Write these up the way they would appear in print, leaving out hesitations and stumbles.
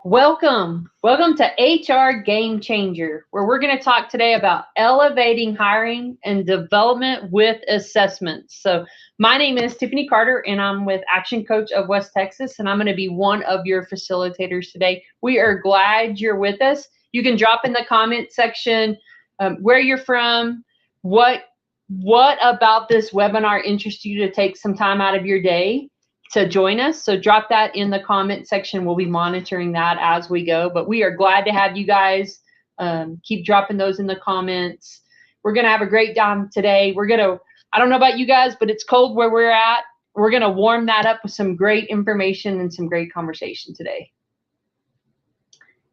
Welcome to HR Game Changer, where we're going to talk today about elevating hiring and development with assessments. So, my name is Tiffany Carter, and I'm with Action Coach of West Texas, and I'm going to be one of your facilitators today. We are glad you're with us. You can drop in the comment section where you're from, what about this webinar interests you to take some time out of your day to join us. So drop that in the comment section. We'll be monitoring that as we go, but we are glad to have you guys. Keep dropping those in the comments. We're going to have a great time today. I don't know about you guys, but it's cold where we're at. We're going to warm that up with some great information and some great conversation today.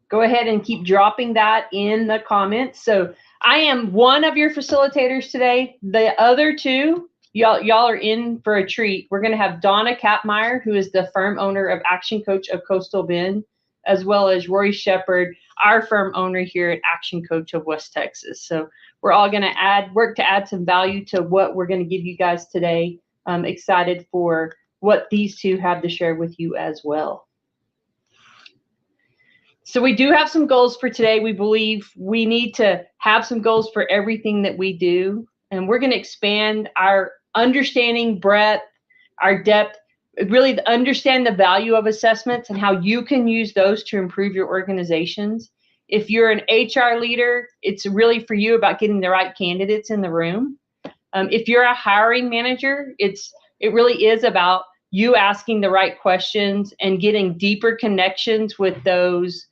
Go ahead and keep dropping that in the comments. So I am one of your facilitators today. The other two, y'all are in for a treat. We're going to have Donna Kapmeyer, who is the firm owner of Action Coach of Coastal Bend, as well as Rory Shepard, our firm owner here at Action Coach of West Texas. So we're all going to work to add some value to what we're going to give you guys today. I'm excited for what these two have to share with you as well. So we do have some goals for today. We believe we need to have some goals for everything that we do. And we're going to expand our understanding breadth, our depth, really understand the value of assessments and how you can use those to improve your organizations. If you're an HR leader, it's really for you about getting the right candidates in the room. If you're a hiring manager, it really is about you asking the right questions and getting deeper connections with those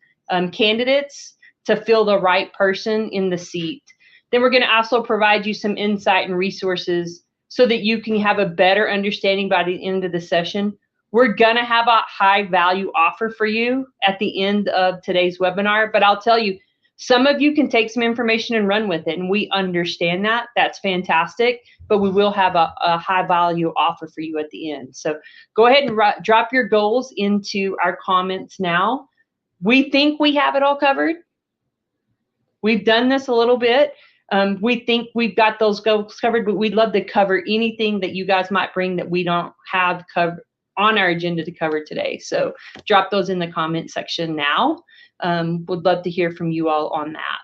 candidates to fill the right person in the seat. Then we're going to also provide you some insight and resources so that you can have a better understanding by the end of the session. We're going to have a high value offer for you at the end of today's webinar, but I'll tell you, some of you can take some information and run with it, and we understand that. That's fantastic, but we will have a high value offer for you at the end. So go ahead and drop your goals into our comments now. We think we have it all covered. We've done this a little bit. We think we've got those goals covered, but we'd love to cover anything that you guys might bring that we don't have covered on our agenda to cover today. So drop those in the comment section now. Would love to hear from you all on that.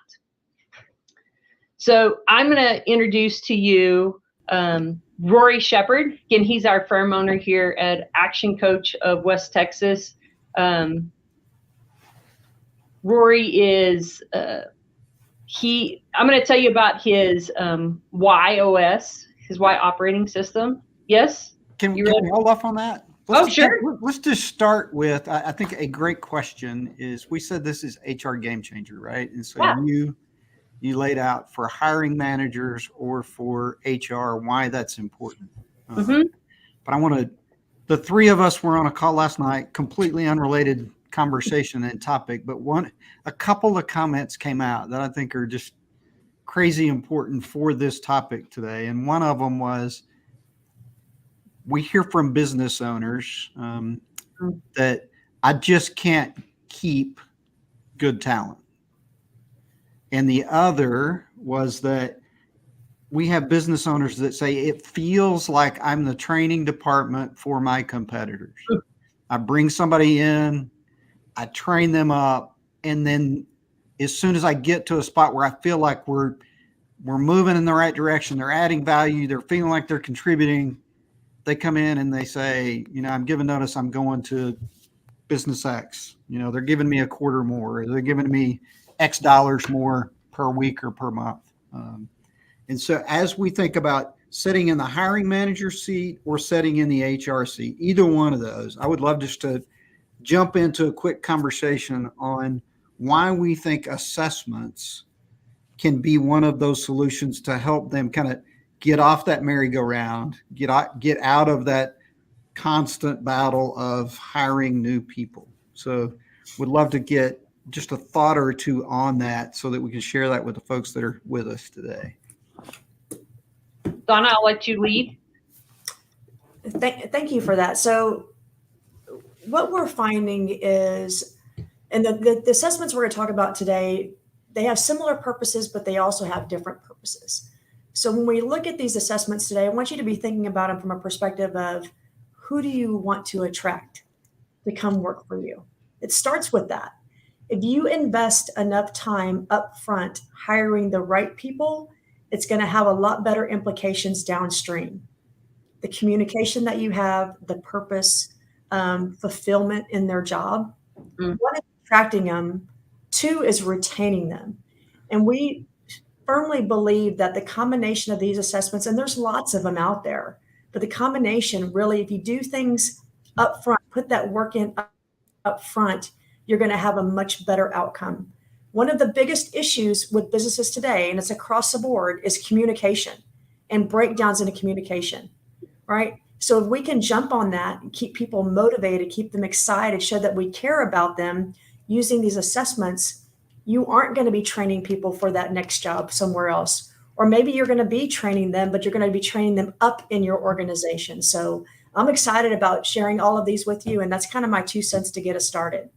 So I'm going to introduce to you Rory Shepard. Again, he's our firm owner here at Action Coach of West Texas. Rory is I'm going to tell you about his Y OS, his Y operating system. Yes? Can we hold off on that? Sure. Let's just start with, I think a great question is, we said this is HR Game Changer, right? And so you laid out for hiring managers or for HR why that's important. But the three of us were on a call last night, completely unrelated conversation and topic, but a couple of comments came out that I think are just crazy important for this topic today. And one of them was, we hear from business owners that I just can't keep good talent. And the other was that we have business owners that say, it feels like I'm the training department for my competitors. I bring somebody in, I train them up, and then as soon as I get to a spot where I feel like we're moving in the right direction, they're adding value, they're feeling like they're contributing, they come in and they say, I'm giving notice I'm going to business X. They're giving me a quarter more, or they're giving me X dollars more per week or per month. And so as we think about sitting in the hiring manager seat or sitting in the HR seat, either one of those, I would love just to jump into a quick conversation on why we think assessments can be one of those solutions to help them kind of get off that merry-go-round, get out of that constant battle of hiring new people. So would love to get just a thought or two on that so that we can share that with the folks that are with us today. Donna, I'll let you lead. Thank you for that. So what we're finding is, and the assessments we're going to talk about today, they have similar purposes, but they also have different purposes. So when we look at these assessments today, I want you to be thinking about them from a perspective of, who do you want to attract to come work for you? It starts with that. If you invest enough time up front hiring the right people, it's going to have a lot better implications downstream. The communication that you have, the purpose, fulfillment in their job. Mm. One is attracting them, two is retaining them. And we firmly believe that the combination of these assessments, and there's lots of them out there, but the combination really, if you do things up front, put that work in up front, you're going to have a much better outcome. One of the biggest issues with businesses today, and it's across the board, is communication and breakdowns in communication, right? So if we can jump on that and keep people motivated, keep them excited, show that we care about them using these assessments, you aren't going to be training people for that next job somewhere else. Or maybe you're going to be training them, but you're going to be training them up in your organization. So I'm excited about sharing all of these with you. And that's kind of my 2 cents to get us started.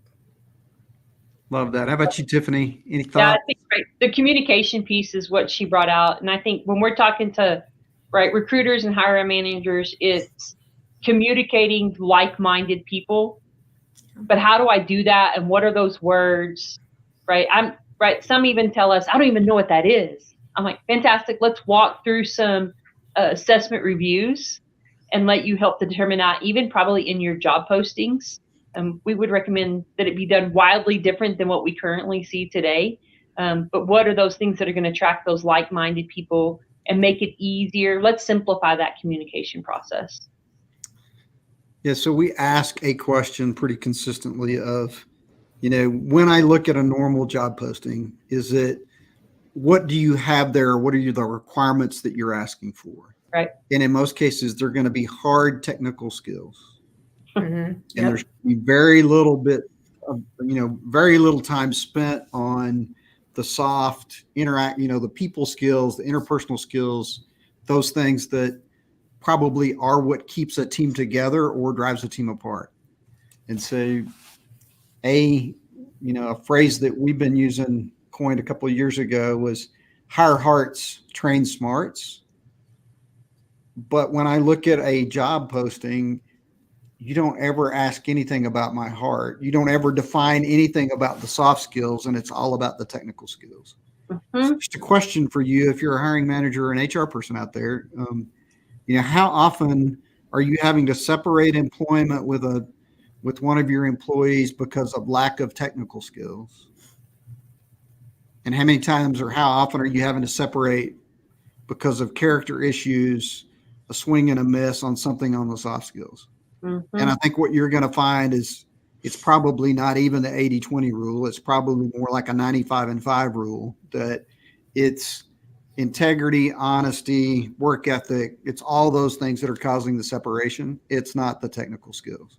Love that. How about you, Tiffany? Any Yeah, thoughts? I think right, the communication piece is what she brought out. And I think when we're talking to recruiters and hiring managers, it's communicating like-minded people. But how do I do that? And what are those words? Some even tell us, I don't even know what that is. I'm like, fantastic. Let's walk through some assessment reviews and let you help determine that, even probably in your job postings. We would recommend that it be done wildly different than what we currently see today. But what are those things that are going to attract those like-minded people and make it easier? Let's simplify that communication process. Yeah, so we ask a question pretty consistently of, when I look at a normal job posting, is it, what do you have there? What are the requirements that you're asking for? Right. And in most cases, they're going to be hard technical skills. Mm-hmm. And there's very little bit of, very little time spent on the soft the people skills, the interpersonal skills, those things that probably are what keeps a team together or drives a team apart. And so a phrase that we've been using, coined a couple of years ago, was hire hearts, train smarts. But when I look at a job posting, you don't ever ask anything about my heart. You don't ever define anything about the soft skills, and it's all about the technical skills. Mm-hmm. So just a question for you, if you're a hiring manager or an HR person out there, how often are you having to separate employment with one of your employees because of lack of technical skills? And how many times or how often are you having to separate because of character issues, a swing and a miss on something on the soft skills? Mm-hmm. And I think what you're going to find is it's probably not even the 80-20 rule. It's probably more like a 95-5 rule, that it's integrity, honesty, work ethic. It's all those things that are causing the separation. It's not the technical skills.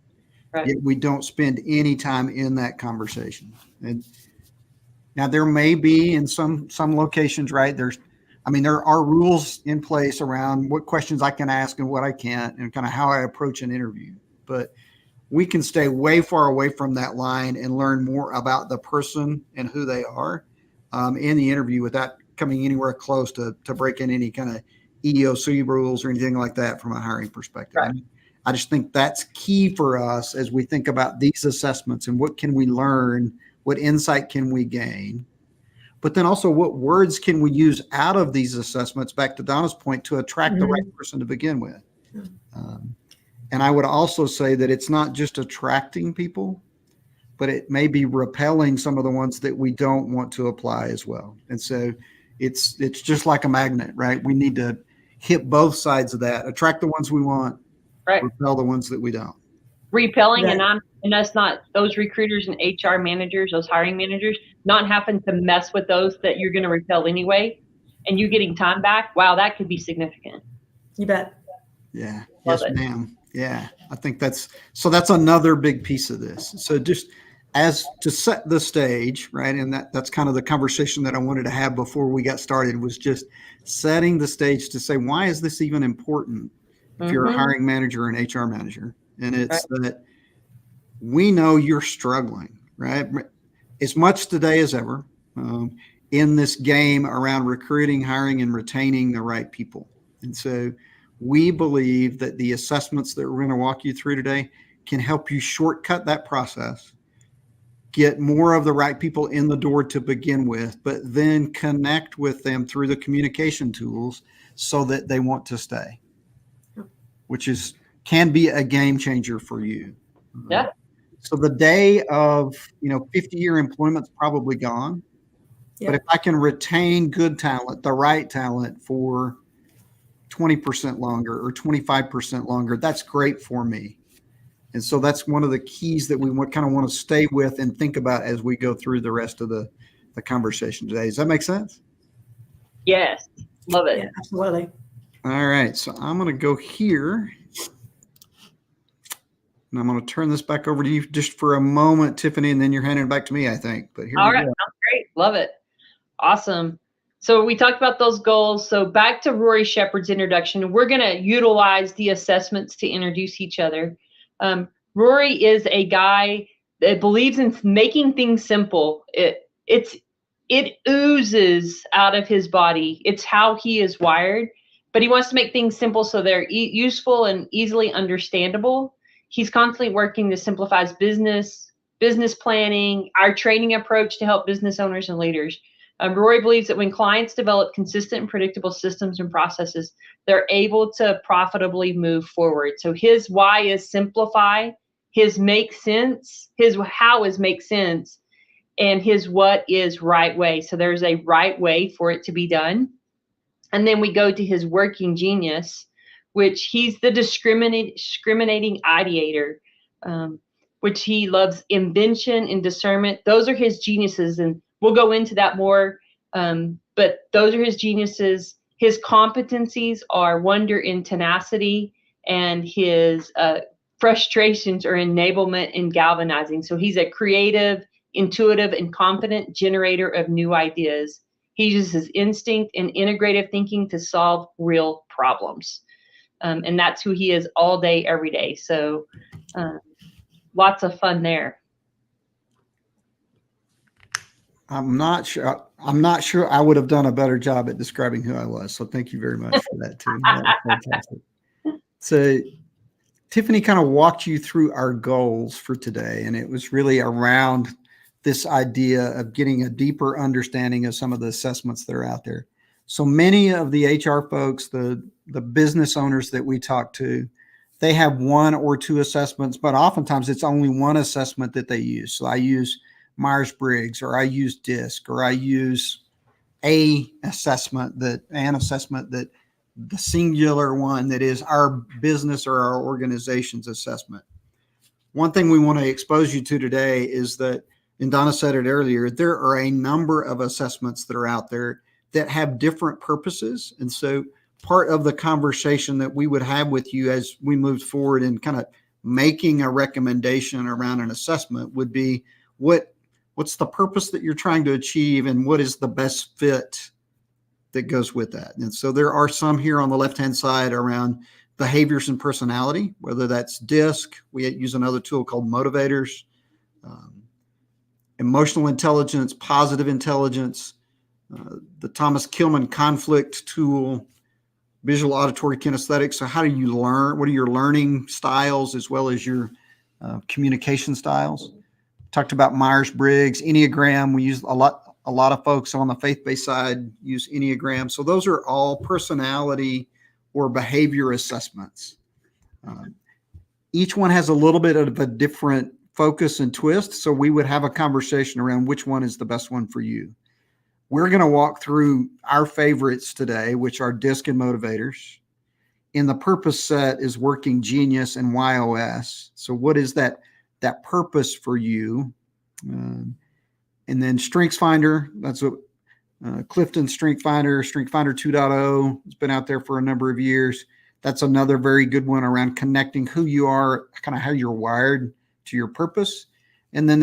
Right. Yet we don't spend any time in that conversation. And now there may be in some locations, right? There are rules in place around what questions I can ask and what I can't, and kind of how I approach an interview. But we can stay way far away from that line and learn more about the person and who they are in the interview without coming anywhere close to breaking any kind of EEOC rules or anything like that from a hiring perspective. Right. I just think that's key for us as we think about these assessments and what can we learn, what insight can we gain, but then also what words can we use out of these assessments, back to Donna's point, to attract the right person to begin with. And I would also say that it's not just attracting people, but it may be repelling some of the ones that we don't want to apply as well. And so it's just like a magnet, right? We need to hit both sides of that, attract the ones we want, right, repel the ones that we don't. Repelling, Right. and that's not those recruiters and HR managers, those hiring managers, not having to mess with those that you're going to repel anyway, and you getting time back. Wow, that could be significant. You bet. Yeah. Love Yes, it. ma'am. Yeah. I think that's another big piece of this. So just as to set the stage, right? And that's kind of the conversation that I wanted to have before we got started, was just setting the stage to say, why is this even important if you're a Mhm. hiring manager and HR manager? And it's that we know you're struggling, right? As much today as ever in this game around recruiting, hiring, and retaining the right people. And so we believe that the assessments that we're going to walk you through today can help you shortcut that process get more of the right people in the door to begin with, but then connect with them through the communication tools so that they want to stay, which can be a game changer for you. Yeah. So the day of, 50-year employment's probably gone. Yeah. But if I can retain good talent, the right talent for 20% longer or 25% longer, that's great for me. And so that's one of the keys that we kind of want to stay with and think about as we go through the rest of the conversation today. Does that make sense? Yes. Love it. Yeah, absolutely. All right. So I'm going to go here. And I'm going to turn this back over to you just for a moment, Tiffany, and then you're handing it back to me, I think. But here All we right. go. Sounds great. Love it. Awesome. So we talked about those goals. So back to Rory Shepard's introduction. We're going to utilize the assessments to introduce each other. Rory is a guy that believes in making things simple. It oozes out of his body. It's how he is wired. But he wants to make things simple so they're useful and easily understandable. He's constantly working to simplify business planning, our training approach to help business owners and leaders. Rory believes that when clients develop consistent and predictable systems and processes, they're able to profitably move forward. So his why is simplify, his make sense, his how is make sense, and his what is right way. So there's a right way for it to be done. And then we go to his working genius, which he's the discriminating ideator, which he loves invention and discernment. Those are his geniuses, and we'll go into that more. But those are his geniuses. His competencies are wonder and tenacity, and his frustrations are enablement and galvanizing. So he's a creative, intuitive, and confident generator of new ideas. He uses his instinct and integrative thinking to solve real problems. And that's who he is all day, every day. So lots of fun there. I'm not sure I would have done a better job at describing who I was. So thank you very much for that too. That was fantastic. So Tiffany kind of walked you through our goals for today, and it was really around this idea of getting a deeper understanding of some of the assessments that are out there. So many of the HR folks, the business owners that we talk to, they have one or two assessments, but oftentimes it's only one assessment that they use. So I use Myers-Briggs, or I use DISC, or I use an assessment that the singular one that is our business or our organization's assessment. One thing we want to expose you to today is that, and Donna said it earlier, there are a number of assessments that are out there that have different purposes. And so part of the conversation that we would have with you as we moved forward and kind of making a recommendation around an assessment would be what's the purpose that you're trying to achieve, and what is the best fit that goes with that. And so there are some here on the left-hand side around behaviors and personality, whether that's DISC, we use another tool called Motivators, emotional intelligence, positive intelligence, the Thomas Kilmann conflict tool, visual, auditory, kinesthetic. So how do you learn? What are your learning styles as well as your communication styles? Talked about Myers-Briggs, Enneagram. We use a lot of folks on the faith-based side use Enneagram. So those are all personality or behavior assessments. Each one has a little bit of a different focus and twist. So we would have a conversation around which one is the best one for you. We're going to walk through our favorites today, which are DISC and Motivators. In the purpose set is Working Genius and YOS. So what is that purpose for you? And then StrengthsFinder, that's what Clifton StrengthsFinder 2.0. It's been out there for a number of years. That's another very good one around connecting who you are, kind of how you're wired to your purpose. And then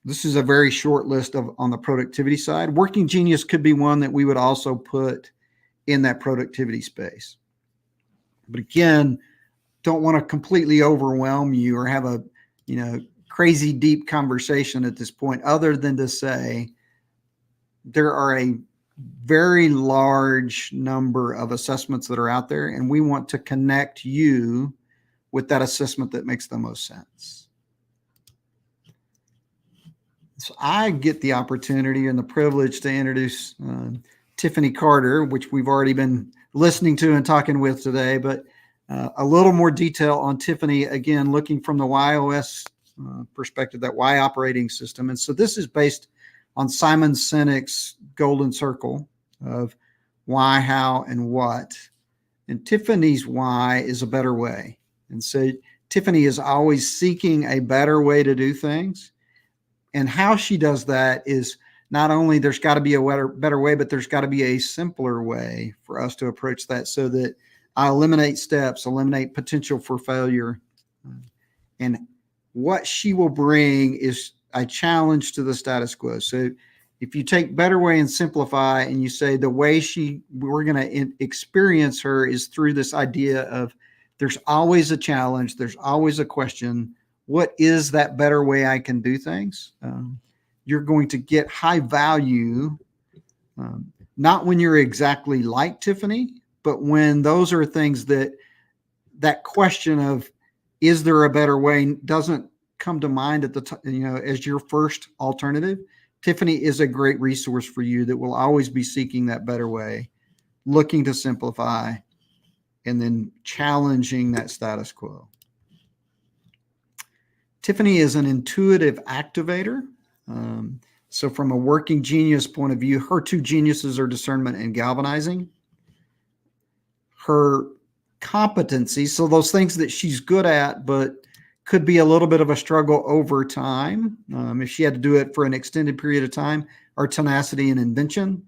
this is a very short list on the productivity side. Working Genius could be one that we would also put in that productivity space. But again, don't want to completely overwhelm you or have a, crazy deep conversation at this point, other than to say there are a very large number of assessments that are out there, and we want to connect you with that assessment that makes the most sense. So I get the opportunity and the privilege to introduce Tiffany Carter, which we've already been listening to and talking with today, but a little more detail on Tiffany, again, looking from the YOS perspective, that Y operating system. And so this is based on Simon Sinek's golden circle of why, how, and what. And Tiffany's why is a better way. And so Tiffany is always seeking a better way to do things. And how she does that is not only there's got to be a better way, but there's got to be a simpler way for us to approach that, so that I eliminate steps, eliminate potential for failure. And what she will bring is a challenge to the status quo. So if you take better way and simplify, and you say the way we're going to experience her is through this idea of there's always a challenge, there's always a question. What is that better way I can do things? You're going to get high value, not when you're exactly like Tiffany, but when those are things that question of, is there a better way, doesn't come to mind at the as your first alternative. Tiffany is a great resource for you that will always be seeking that better way, looking to simplify, and then challenging that status quo. Tiffany is an intuitive activator. So from a working genius point of view, her two geniuses are discernment and galvanizing. Her competency, so those things that she's good at, but could be a little bit of a struggle over time, if she had to do it for an extended period of time, are tenacity and invention.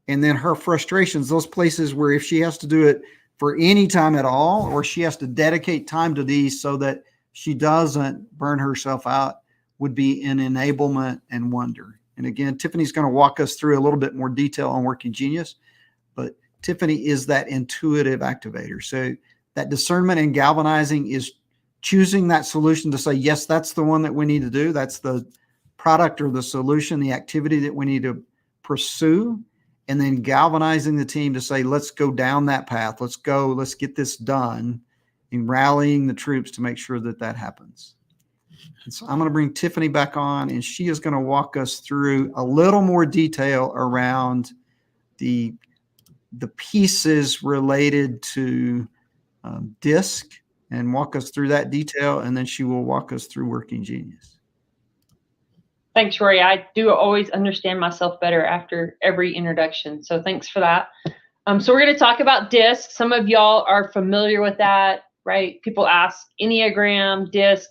And then her frustrations, those places where if she has to do it for any time at all, or she has to dedicate time to these so that she doesn't burn herself out, would be in enablement and wonder. And again, Tiffany's going to walk us through a little bit more detail on working genius, but Tiffany is that intuitive activator. So that discernment and galvanizing is choosing that solution to say, yes, that's the one that we need to do. That's the product or the solution, the activity that we need to pursue. And then galvanizing the team to say, let's go down that path. Let's get this done, and rallying the troops to make sure that that happens. And so I'm going to bring Tiffany back on, and she is going to walk us through a little more detail around the pieces related to DISC, and walk us through that detail. And then she will walk us through working genius. Thanks, Rory. I do always understand myself better after every introduction. So thanks for that. So we're going to talk about DISC. Some of y'all are familiar with that, right? People ask Enneagram, DISC.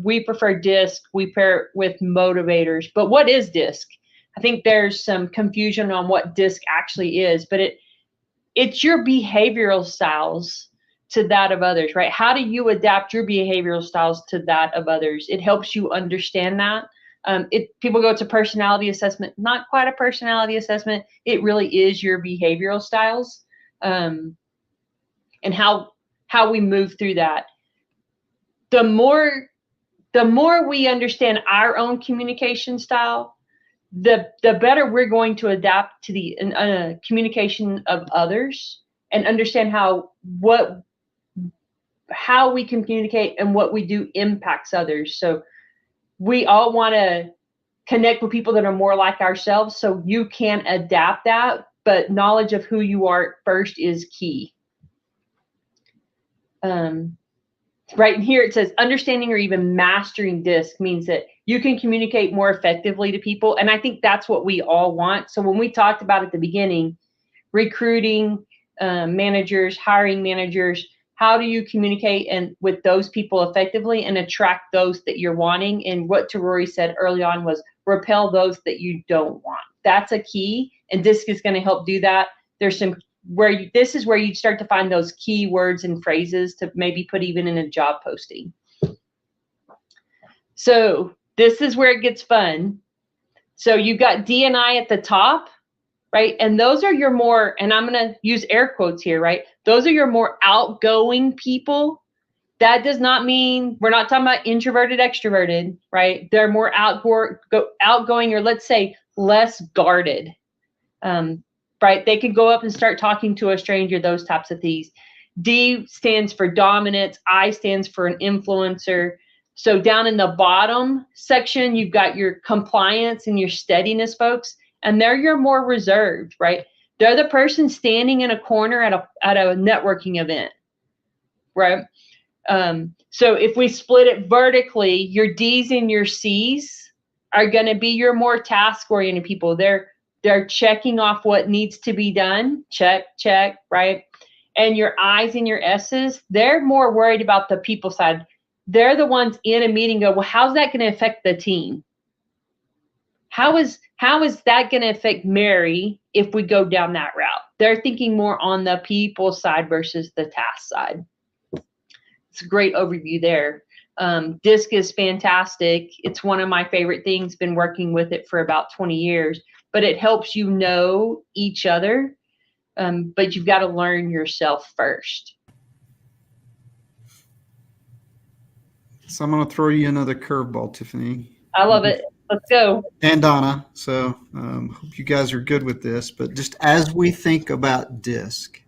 We prefer DISC. We pair it with motivators. But what is DISC? I think there's some confusion on what DISC actually is, but it's your behavioral styles to that of others, right? How do you adapt your behavioral styles to that of others? It helps you understand that. People go to personality assessment, not quite a personality assessment. It really is your behavioral styles, and how we move through that. The more we understand our own communication style, the better we're going to adapt to the communication of others, and understand how we can communicate and what we do impacts others. So we all want to connect with people that are more like ourselves, so you can adapt that, but knowledge of who you are first is key. Right here it says understanding or even mastering DISC means that you can communicate more effectively to people, and I think that's what we all want. So when we talked about at the beginning, recruiting managers, hiring managers, how do you communicate with those people effectively and attract those that you're wanting? And what Rory said early on was repel those that you don't want. That's a key, and DISC is going to help do that. There's some this is where you start to find those key words and phrases to maybe put even in a job posting. So this is where it gets fun. So you've got D and I at the top, right? And those are your more, and I'm going to use air quotes here, right? Those are your more outgoing people. That does not mean, we're not talking about introverted, extroverted, right? They're more outgoing, or let's say less guarded, right? They could go up and start talking to a stranger, those types of things. D stands for dominance. I stands for an influencer. So down in the bottom section, you've got your compliance and your steadiness folks, and they're your more reserved, right? They're the person standing in a corner at a networking event, right? So if we split it vertically, your D's and your C's are going to be your more task-oriented people. They're checking off what needs to be done. Check, right? And your I's and your S's, they're more worried about the people side. They're the ones in a meeting go, well, how's that going to affect the team? How is that going to affect Mary if we go down that route? They're thinking more on the people side versus the task side. It's a great overview there. DISC is fantastic. It's one of my favorite things. Been working with it for about 20 years, but it helps you know each other. But you've got to learn yourself first. So I'm going to throw you another curveball, Tiffany. I love it. Let's go. And Donna. So hope you guys are good with this. But just as we think about DISC,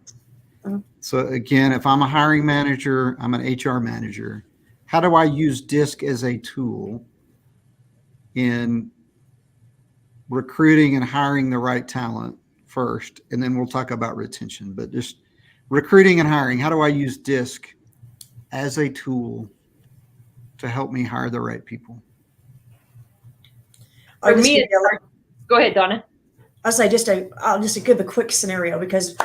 so again, if I'm a hiring manager, I'm an HR manager, how do I use DISC as a tool in recruiting and hiring the right talent first? And then we'll talk about retention. But just recruiting and hiring, how do I use DISC as a tool to help me hire the right people? For me, go ahead, Donna. I'll just give a quick scenario because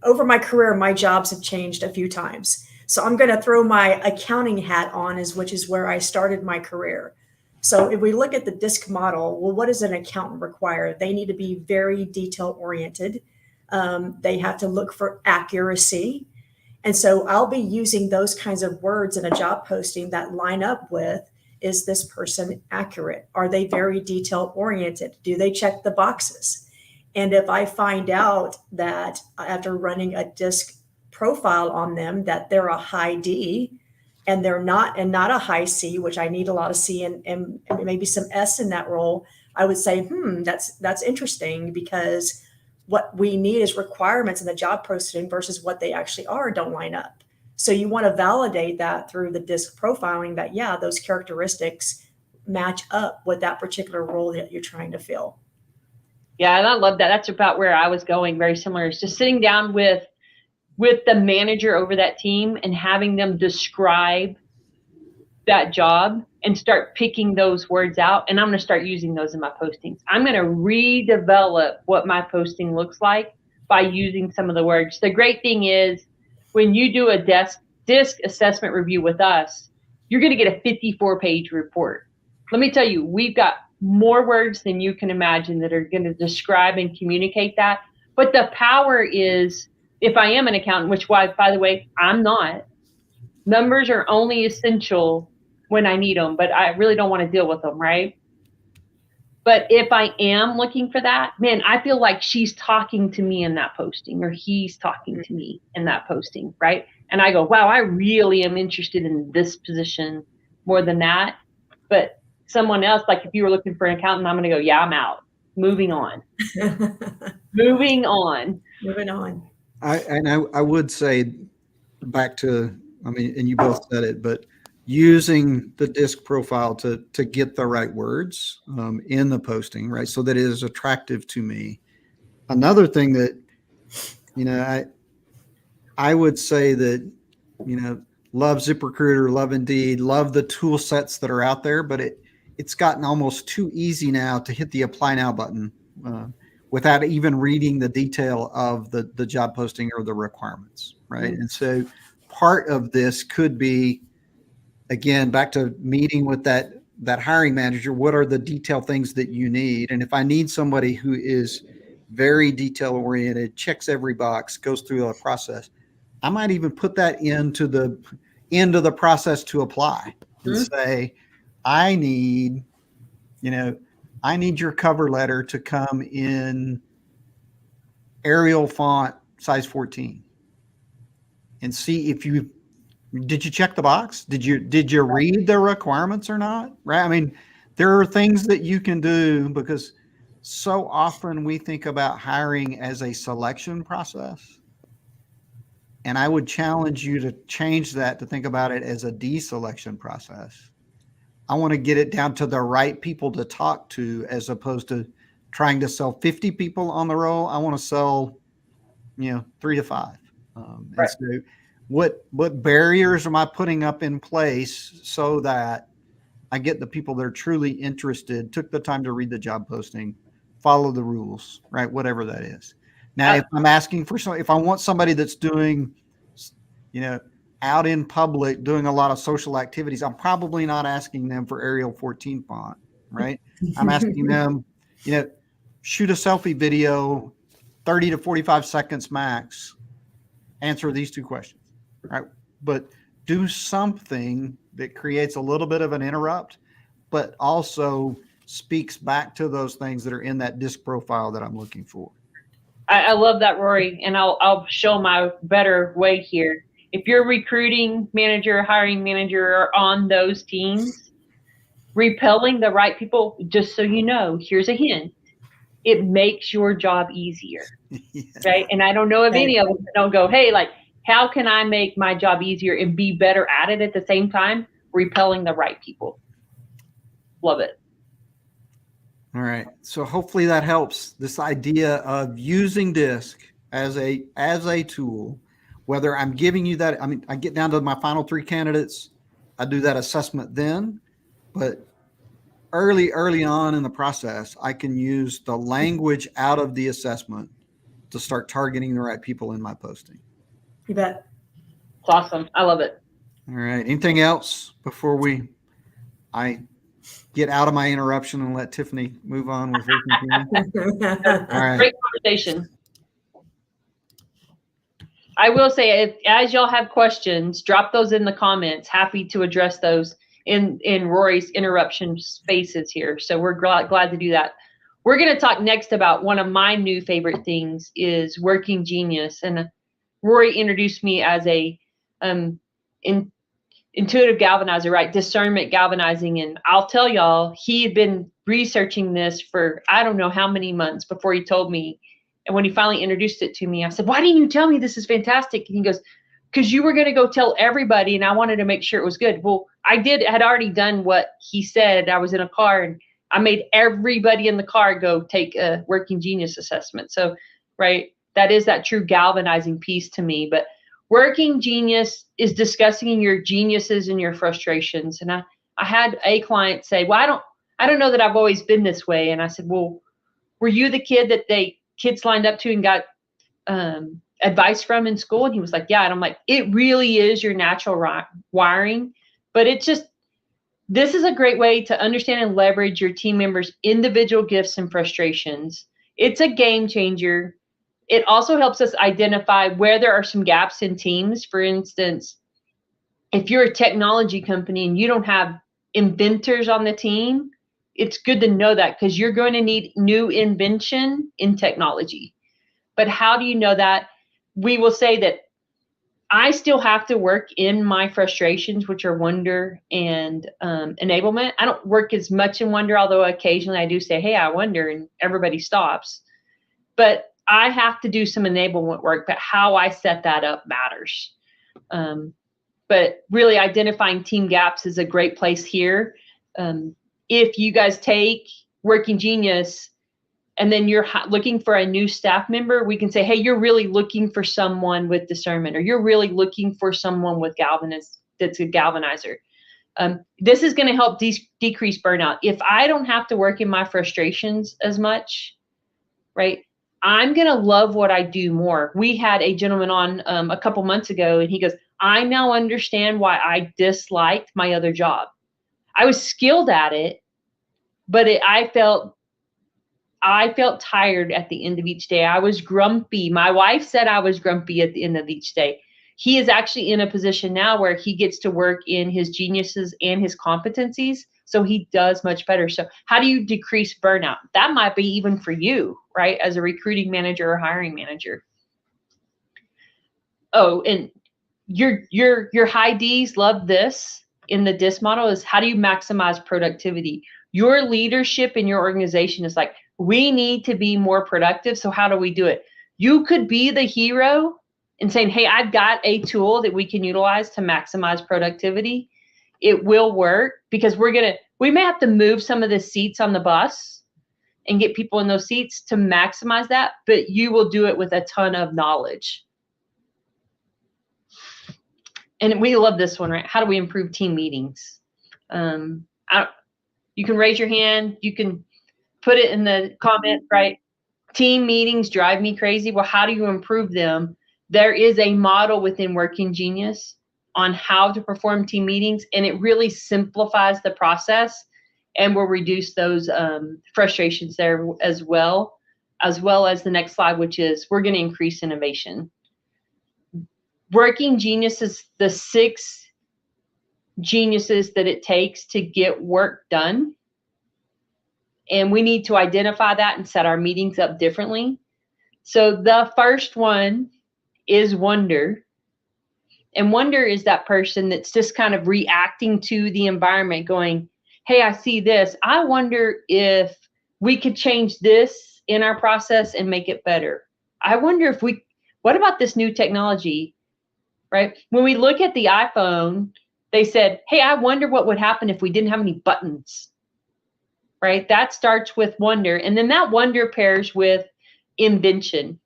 over my career, my jobs have changed a few times. So I'm going to throw my accounting hat on, which is where I started my career. So if we look at the DISC model, well, what does an accountant require? They need to be very detail oriented. They have to look for accuracy. And so I'll be using those kinds of words in a job posting that line up with, is this person accurate? Are they very detail oriented? Do they check the boxes? And if I find out that after running a DISC profile on them, that they're a high D and they're not a high C, which I need a lot of C and maybe some S in that role, I would say, that's interesting, because what we need is requirements in the job posting versus what they actually are don't line up. So you want to validate that through the DISC profiling that, yeah, those characteristics match up with that particular role that you're trying to fill. Yeah, and I love that. That's about where I was going. Very similar. It's just sitting down with the manager over that team and having them describe that job and start picking those words out. And I'm going to start using those in my postings. I'm going to redevelop what my posting looks like by using some of the words. The great thing is when you do a DISC assessment review with us, you're going to get a 54-page report. Let me tell you, we've got more words than you can imagine that are going to describe and communicate that. But the power is, if I am an accountant, which, by the way, I'm not, numbers are only essential when I need them, but I really don't want to deal with them, right? But if I am looking for that, man, I feel like she's talking to me in that posting, or he's talking to me in that posting, right? And I go, wow, I really am interested in this position more than that. But someone else, like if you were looking for an accountant, I'm going to go, yeah, I'm out. Moving on. Moving on. I would say back to, and you both said it, but using the DISC profile to get the right words in the posting, right? So that it is attractive to me. Another thing that, I would say that, love ZipRecruiter, love Indeed, love the tool sets that are out there, but it's gotten almost too easy now to hit the apply now button without even reading the detail of the job posting or the requirements, right? Mm-hmm. And so part of this could be, again, back to meeting with that hiring manager. What are the detailed things that you need? And if I need somebody who is very detail oriented, checks every box, goes through a process, I might even put that into the end of the process to apply and say, I need your cover letter to come in Arial font size 14 and see if did you check the box? Did you read the requirements or not? Right. There are things that you can do, because so often we think about hiring as a selection process. And I would challenge you to change that, to think about it as a deselection process. I want to get it down to the right people to talk to, as opposed to trying to sell 50 people on the roll. I want to sell, 3 to 5. Right. And so what barriers am I putting up in place so that I get the people that are truly interested, took the time to read the job posting, follow the rules, right? Whatever that is. Now, if I'm asking for if I want somebody that's doing, out in public, doing a lot of social activities, I'm probably not asking them for Arial 14 font, right? I'm asking them, shoot a selfie video, 30 to 45 seconds max, answer these 2 questions, right? But do something that creates a little bit of an interrupt, but also speaks back to those things that are in that disc profile that I'm looking for. I love that, Rory, and I'll show my better way here. If you're recruiting manager, hiring manager, or on those teams, repelling the right people, just so you know, here's a hint, it makes your job easier, right? And I don't know of any of them that don't go, hey, like, how can I make my job easier and be better at it at the same time? Repelling the right people. Love it. All right. So hopefully that helps. This idea of using DISC as a tool, whether I'm giving you that, I get down to my final 3 candidates, I do that assessment then, but early on in the process, I can use the language out of the assessment to start targeting the right people in my posting. You bet. It's awesome. I love it. All right. Anything else before I get out of my interruption and let Tiffany move on with her computer? All right. Great conversation. I will say, as y'all have questions, drop those in the comments. Happy to address those in Rory's interruption spaces here. So we're glad to do that. We're going to talk next about one of my new favorite things is Working Genius. And Rory introduced me as a intuitive galvanizer, right? Discernment galvanizing. And I'll tell y'all, he had been researching this for I don't know how many months before he told me. And when he finally introduced it to me, I said, why didn't you tell me this is fantastic? And he goes, because you were going to go tell everybody, and I wanted to make sure it was good. Well, I had already done what he said. I was in a car, and I made everybody in the car go take a Working Genius assessment. So, right, that is that true galvanizing piece to me. But Working Genius is discussing your geniuses and your frustrations. And I had a client say, well, I don't know that I've always been this way. And I said, well, were you the kid that kids lined up to and got advice from in school? And he was like, yeah. And I'm like, it really is your natural wiring, but this is a great way to understand and leverage your team members' individual gifts and frustrations. It's a game changer. It also helps us identify where there are some gaps in teams. For instance, if you're a technology company and you don't have inventors on the team, it's good to know that because you're going to need new invention in technology. But how do you know that? We will say that I still have to work in my frustrations, which are wonder and enablement. I don't work as much in wonder, although occasionally I do say, hey, I wonder, and everybody stops. But I have to do some enablement work, but how I set that up matters. But really identifying team gaps is a great place here. If you guys take Working Genius and then you're looking for a new staff member, we can say, hey, you're really looking for someone with discernment, or you're really looking for someone with that's a galvanizer. This is going to help decrease burnout. If I don't have to work in my frustrations as much, right, I'm going to love what I do more. We had a gentleman on a couple months ago, and he goes, I now understand why I disliked my other job. I was skilled at it, but I felt tired at the end of each day. I was grumpy. My wife said I was grumpy at the end of each day. He is actually in a position now where he gets to work in his geniuses and his competencies, so he does much better. So how do you decrease burnout? That might be even for you, right, as a recruiting manager or hiring manager. Oh, and your high Ds love this in the DISC model is how do you maximize productivity? Your leadership in your organization is like, we need to be more productive. So how do we do it? You could be the hero and saying, hey, I've got a tool that we can utilize to maximize productivity. it will work, because we may have to move some of the seats on the bus and get people in those seats to maximize that, but you will do it with a ton of knowledge. And we love this one, right? How do we improve team meetings? You can raise your hand. You can put it in the comments, right? Team meetings drive me crazy. Well, how do you improve them? There is a model within Working Genius on how to perform team meetings, and it really simplifies the process and will reduce those frustrations there as well as the next slide, which is we're going to increase innovation. Working Genius is the 6 geniuses that it takes to get work done. And we need to identify that and set our meetings up differently. So the first one is wonder. And wonder is that person that's just kind of reacting to the environment going, hey, I see this. I wonder if we could change this in our process and make it better. I wonder if what about this new technology, right? When we look at the iPhone, they said, hey, I wonder what would happen if we didn't have any buttons, right? That starts with wonder. And then that wonder pairs with invention.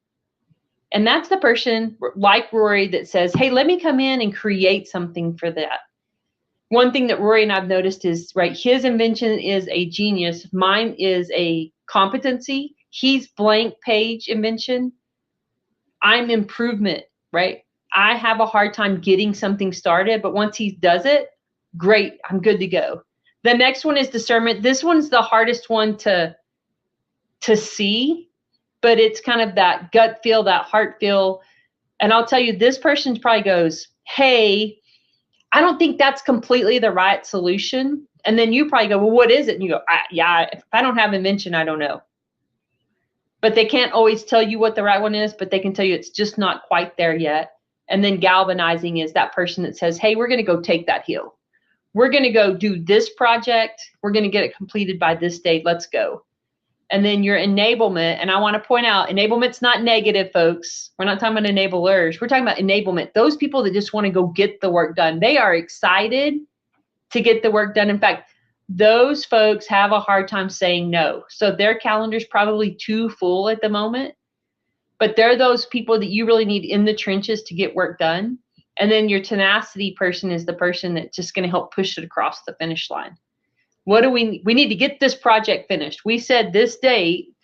And that's the person like Rory that says, hey, let me come in and create something for that. One thing that Rory and I've noticed is, right, his invention is a genius. Mine is a competency. He's blank page invention. I'm improvement, right? I have a hard time getting something started, but once he does it, great, I'm good to go. The next one is discernment. This one's the hardest one to see, but it's kind of that gut feel, that heart feel. And I'll tell you, this person probably goes, hey, I don't think that's completely the right solution. And then you probably go, well, what is it? And you go, yeah, if I don't have invention, I don't know. But they can't always tell you what the right one is, but they can tell you it's just not quite there yet. And then galvanizing is that person that says, hey, we're going to go take that hill. We're going to go do this project. We're going to get it completed by this date. Let's go. And then your enablement. And I want to point out, enablement's not negative, folks. We're not talking about enablers. We're talking about enablement. Those people that just want to go get the work done. They are excited to get the work done. In fact, those folks have a hard time saying no. So their calendar's probably too full at the moment. But they're those people that you really need in the trenches to get work done. And then your tenacity person is the person that's just going to help push it across the finish line. What do we need to get this project finished. We said this date,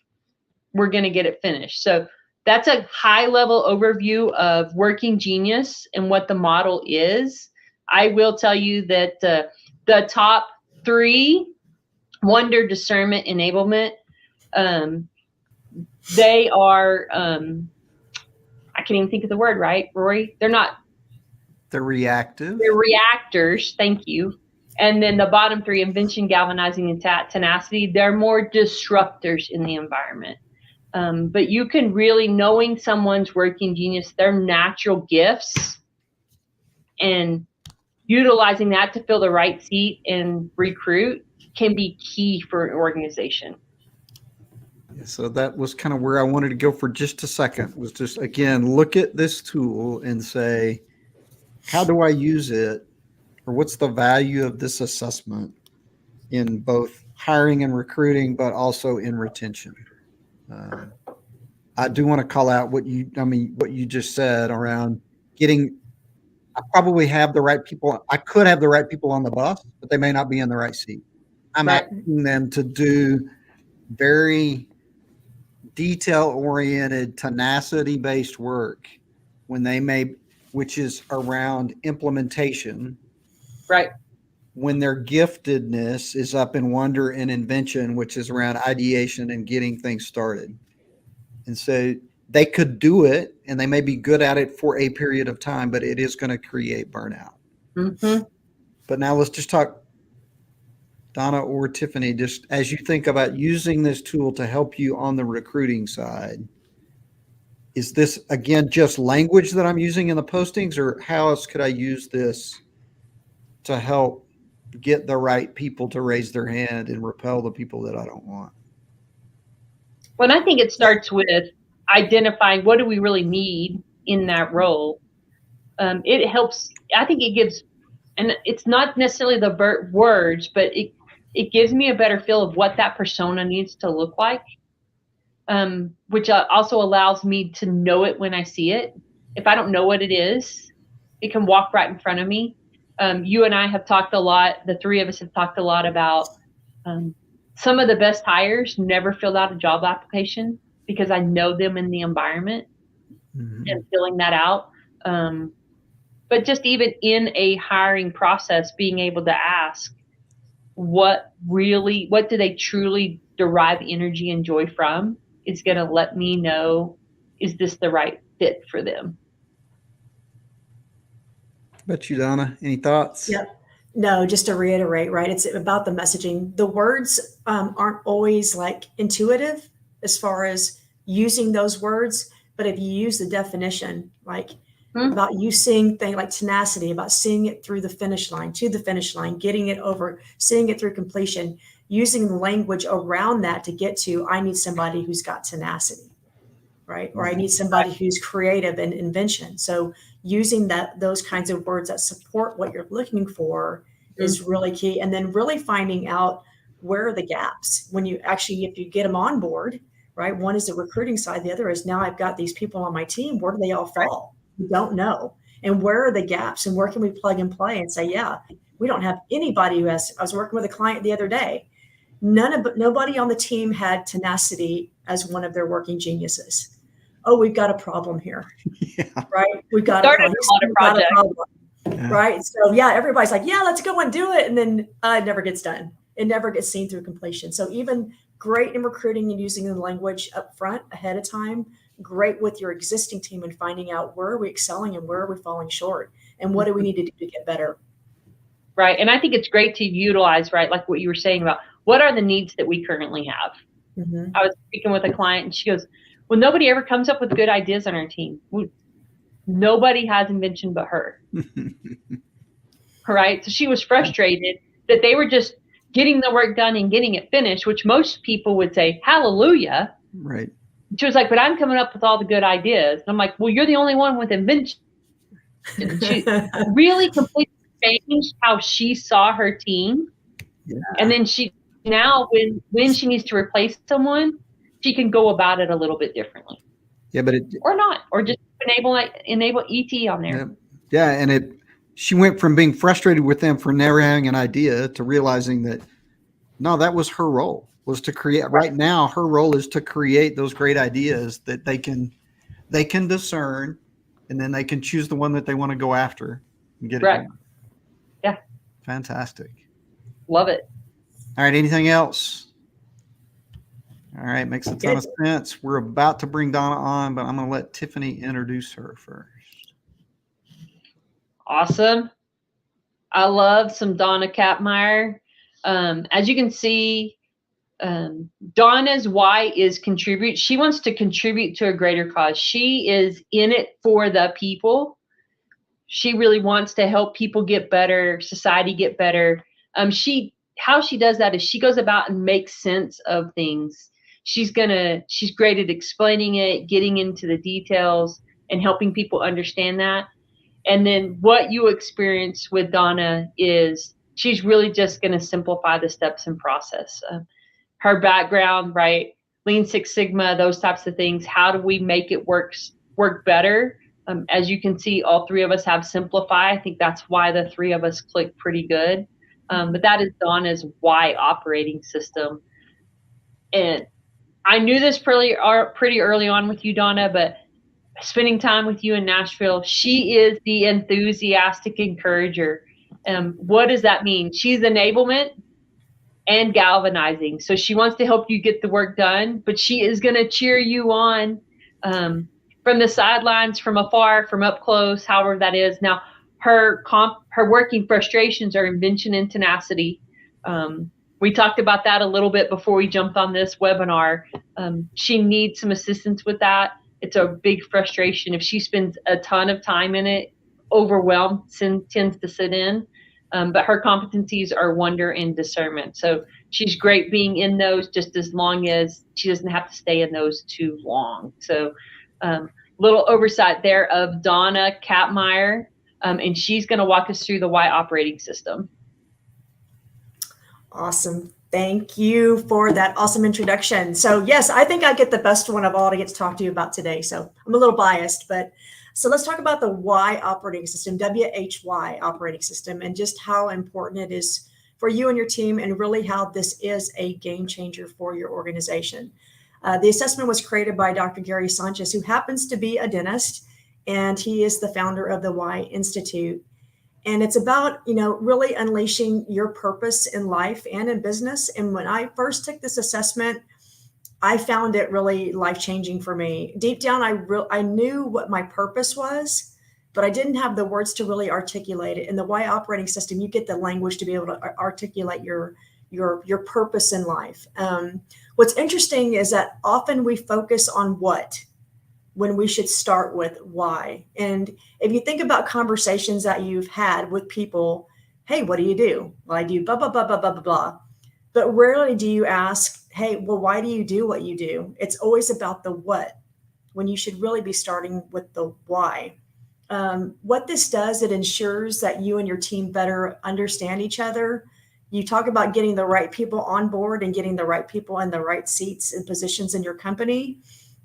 we're going to get it finished. So that's a high level overview of Working Genius and what the model is. I will tell you that the top 3, wonder, discernment, enablement, they are, I can't even think of the word, right, Rory? They're reactive. They're reactors. Thank you. And then the bottom 3, invention, galvanizing, and tenacity, they're more disruptors in the environment. But you can really, knowing someone's Working Genius, their natural gifts, and utilizing that to fill the right seat and recruit can be key for an organization. So that was kind of where I wanted to go for just a second, was just, again, look at this tool and say, how do I use it? Or what's the value of this assessment in both hiring and recruiting, but also in retention? I do want to call out what you just said around getting, I probably have the right people. I could have the right people on the bus, but they may not be in the right seat. I'm asking them to do very detail-oriented, tenacity-based work which is around implementation. Right. When their giftedness is up in wonder and invention, which is around ideation and getting things started. And so they could do it and they may be good at it for a period of time, but it is going to create burnout. Mm-hmm. But now let's just talk, Donna or Tiffany, just as you think about using this tool to help you on the recruiting side, is this, again, just language that I'm using in the postings, or how else could I use this to help get the right people to raise their hand and repel the people that I don't want? Well, I think it starts with identifying what do we really need in that role. It helps. I think it gives and it's not necessarily the words, but it gives me a better feel of what that persona needs to look like, which also allows me to know it when I see it. If I don't know what it is, it can walk right in front of me. You and I have talked a lot, the three of us have talked a lot about some of the best hires never filled out a job application because I know them in the environment and filling that out. But just even in a hiring process, being able to ask what do they truly derive energy and joy from is going to let me know, is this the right fit for them? But you, Donna, any thoughts? Yep. No, just to reiterate, right? It's about the messaging. The words aren't always like intuitive as far as using those words, but if you use the definition, like about you seeing things like tenacity, about seeing it through the finish line, to the finish line, getting it over, seeing it through completion, using the language around that to get to, I need somebody who's got tenacity, right? Or I need somebody who's creative and invention. So using those kinds of words that support what you're looking for is really key. And then really finding out where are the gaps when you actually, if you get them on board, right? One is the recruiting side. The other is now I've got these people on my team. Where do they all fall? We don't know. And where are the gaps and where can we plug and play and say, yeah, we don't have anybody who has, I was working with a client the other day. Nobody on the team had tenacity as one of their working geniuses. Oh, we've got a problem here, right? We've got a problem, right? So yeah, everybody's like, yeah, let's go and do it. And then it never gets done. It never gets seen through completion. So even great in recruiting and using the language up front ahead of time, great with your existing team and finding out where are we excelling and where are we falling short and what do we need to do to get better. Right. And I think it's great to utilize, right, like what you were saying about what are the needs that we currently have. I was speaking with a client and she goes, well, nobody ever comes up with good ideas on our team. Nobody has invention but her. Right. So she was frustrated that they were just getting the work done and getting it finished, which most people would say, hallelujah. Right. She was like, but I'm coming up with all the good ideas. And I'm like, well, you're the only one with invention. She really completely changed how she saw her team. Yeah. And then now when she needs to replace someone, she can go about it a little bit differently. Yeah, but or not, or just enable ET on there. Yeah, and she went from being frustrated with them for never having an idea to realizing that no, that was her role, was to create. Right now, her role is to create those great ideas that they can discern, and then they can choose the one that they want to go after and get it done. Yeah, fantastic. Love it. All right, anything else? All right, makes a ton of sense. We're about to bring Donna on, but I'm going to let Tiffany introduce her first. Awesome. I love some Donna Kapmeier. As you can see, Donna's why is contribute. She wants to contribute to a greater cause. She is in it for the people. She really wants to help people get better, society get better. How she does that is she goes about and makes sense of things. She's great at explaining it, getting into the details and helping people understand that. And then what you experience with Donna is she's really just going to simplify the steps and process. Her background, right? Lean Six Sigma, those types of things. How do we make it work better? As you can see, all three of us have Simplify. I think that's why the three of us click pretty good. But that is Donna's why operating system. And I knew this pretty early on with you, Donna, but spending time with you in Nashville, she is the enthusiastic encourager. What does that mean? She's enablement and galvanizing. So she wants to help you get the work done, but she is going to cheer you on from the sidelines, from afar, from up close, however that is. Now, her working frustrations are invention and tenacity. We talked about that a little bit before we jumped on this webinar. She needs some assistance with that. It's a big frustration. If she spends a ton of time in it, overwhelmed tends to sit in. But her competencies are wonder and discernment. So she's great being in those just as long as she doesn't have to stay in those too long. So little oversight there of Donna Kapmeier. and she's going to walk us through the Y operating system. Awesome. Thank you for that awesome introduction. So yes, I think I get the best one of all to get to talk to you about today. So I'm a little biased, but so let's talk about the Y operating system, WHY operating system, and just how important it is for you and your team, and really how this is a game changer for your organization. The assessment was created by Dr. Gary Sanchez, who happens to be a dentist, and he is the founder of the Y Institute. And it's about, really unleashing your purpose in life and in business. And when I first took this assessment, I found it really life-changing for me. Deep down, I knew what my purpose was, but I didn't have the words to really articulate it. In the Y operating system, you get the language to be able to articulate your purpose in life. What's interesting is that often we focus on what, when we should start with why. And if you think about conversations that you've had with people, hey, what do you do? Well, I do blah, blah, blah, blah, blah, blah, blah. But rarely do you ask, hey, well, why do you do what you do? It's always about the what, when you should really be starting with the why. What this does, it ensures that you and your team better understand each other. You talk about getting the right people on board and getting the right people in the right seats and positions in your company.